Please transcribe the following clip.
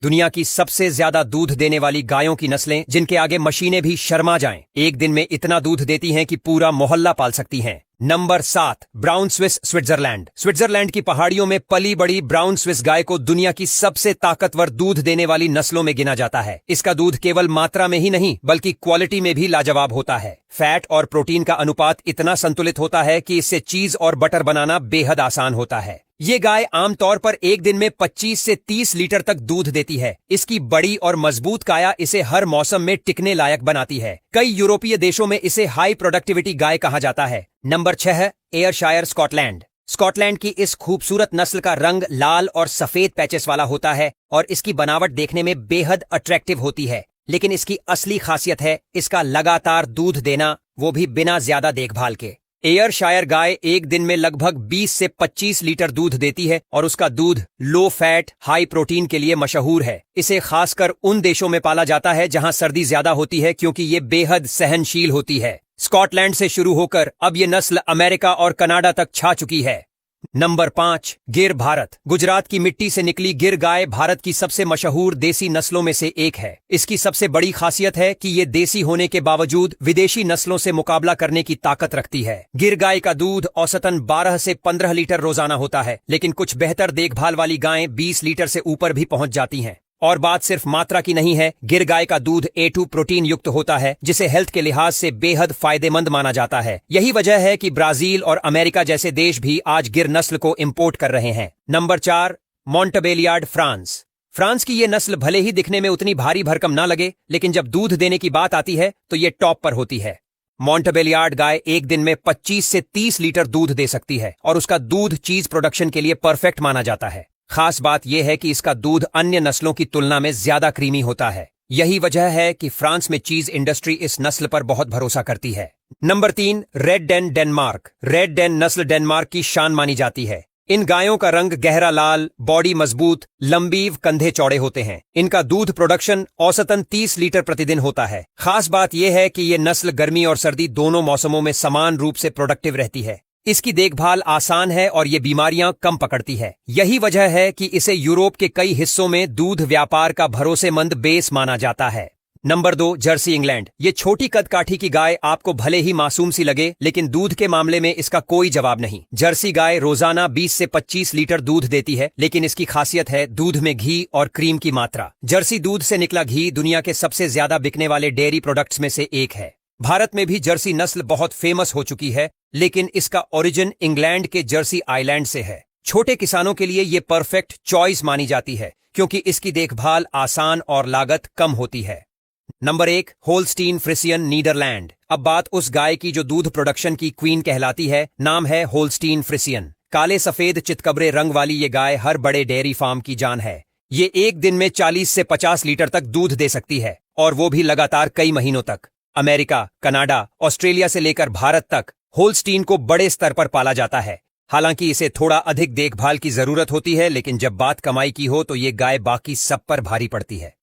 दुनिया की सबसे ज्यादा दूध देने वाली गायों की नस्लें जिनके आगे मशीनें भी शर्मा जाएं, एक दिन में इतना दूध देती हैं कि पूरा मोहल्ला पाल सकती हैं। Number 7, brown Swiss Switzerland. Switzerland की पहाड़ियों में पली बड़ी ब्राउन स्विस गाय को दुनिया की सबसे ताकतवर दूध देने वाली नस्लों में गिना जाता है। इसका दूध केवल मात्रा में ही नहीं बल्कि क्वालिटी में भी लाजवाब होता है। फैट और प्रोटीन का अनुपात इतना संतुलित होता है कि इससे चीज और बटर बनाना बेहद आसान होता है। ये गाय आमतौर पर एक दिन में 25 से 30 लीटर तक दूध देती है। इसकी बड़ी और मजबूत काया इसे हर मौसम में टिकने लायक बनाती है। कई यूरोपीय देशों में इसे हाई प्रोडक्टिविटी गाय कहा जाता है। Number 6, एयरशायर Scotland. स्कॉटलैंड की इस खूबसूरत नस्ल का रंग लाल और सफेद पैचेस वाला होता है और इसकी बनावट देखने में बेहद अट्रैक्टिव होती है। लेकिन इसकी असली खासियत है इसका लगातार दूध देना, वो भी बिना ज्यादा देखभाल के। एयरशायर गाय एक दिन में लगभग 20 से 25 लीटर दूध देती है और उसका दूध लो फैट हाई प्रोटीन के लिए मशहूर है। इसे खासकर उन देशों में पाला जाता है जहां सर्दी ज्यादा होती है क्योंकि ये बेहद सहनशील होती है। स्कॉटलैंड से शुरू होकर अब ये नस्ल अमेरिका और कनाडा तक छा चुकी है। नंबर 5, गिर भारत। गुजरात की मिट्टी से निकली गिर गाय भारत की सबसे मशहूर देसी नस्लों में से एक है। इसकी सबसे बड़ी खासियत है कि ये देसी होने के बावजूद विदेशी नस्लों से मुकाबला करने की ताकत रखती है। गिर गाय का दूध औसतन 12 से 15 लीटर रोजाना होता है, लेकिन कुछ बेहतर देखभाल वाली गायें 20 लीटर से ऊपर भी पहुंच जाती हैं। और बात सिर्फ मात्रा की नहीं है, गिर गाय का दूध A2 प्रोटीन युक्त होता है जिसे हेल्थ के लिहाज से बेहद फायदेमंद माना जाता है। यही वजह है कि ब्राजील और अमेरिका जैसे देश भी आज गिर नस्ल को इंपोर्ट कर रहे हैं। Number 4, मोंटेबेलियार्ड France. फ्रांस की ये नस्ल भले ही दिखने में उतनी भारी भरकम ना लगे, लेकिन जब दूध देने की बात आती है तो ये टॉप पर होती है। मोंटेबेलियार्ड गाय एक दिन में 25 से 30 लीटर दूध दे सकती है और उसका दूध चीज प्रोडक्शन के लिए परफेक्ट माना जाता है। खास बात यह है कि इसका दूध अन्य नस्लों की तुलना में ज्यादा क्रीमी होता है। यही वजह है कि फ्रांस में चीज इंडस्ट्री इस नस्ल पर बहुत भरोसा करती है। Number 3, red Dane Denmark. Red Dane नस्ल डेनमार्क की शान मानी जाती है। इन गायों का रंग गहरा लाल, बॉडी मजबूत, लंबी कंधे चौड़े होते हैं। इनका दूध प्रोडक्शन औसतन 30 लीटर प्रतिदिन होता है। खास बात यह है कि ये नस्ल गर्मी और सर्दी दोनों मौसमों में समान रूप से प्रोडक्टिव रहती है। इसकी देखभाल आसान है और ये बीमारियां कम पकड़ती है। यही वजह है कि इसे यूरोप के कई हिस्सों में दूध व्यापार का भरोसेमंद बेस माना जाता है। Number 2, Jersey England. ये छोटी कदकाठी की गाय आपको भले ही मासूम सी लगे, लेकिन दूध के मामले में इसका कोई जवाब नहीं। जर्सी गाय रोजाना 20 से 25 लीटर दूध देती है, लेकिन इसकी खासियत है दूध में घी और क्रीम की मात्रा। जर्सी दूध से निकला घी दुनिया के सबसे ज्यादा बिकने वाले डेयरी प्रोडक्ट्स में से एक है। भारत में भी जर्सी नस्ल बहुत फेमस हो चुकी है, लेकिन इसका ओरिजिन इंग्लैंड के जर्सी आइलैंड से है। छोटे किसानों के लिए ये परफेक्ट चॉइस मानी जाती है क्योंकि इसकी देखभाल आसान और लागत कम होती है। Number 1, Holstein Friesian Netherlands. अब बात उस गाय की जो दूध प्रोडक्शन की क्वीन कहलाती है। नाम है होल्स्टीन फ्रिसियन। काले सफेद चितकबरे रंग वाली ये गाय हर बड़े डेयरी फार्म की जान है। ये एक दिन में 40 से 50 लीटर तक दूध दे सकती है और वो भी लगातार कई महीनों तक। अमेरिका, कनाडा, ऑस्ट्रेलिया से लेकर भारत तक होल्स्टीन को बड़े स्तर पर पाला जाता है। हालांकि इसे थोड़ा अधिक देखभाल की जरूरत होती है, लेकिन जब बात कमाई की हो तो ये गाय बाकी सब पर भारी पड़ती है।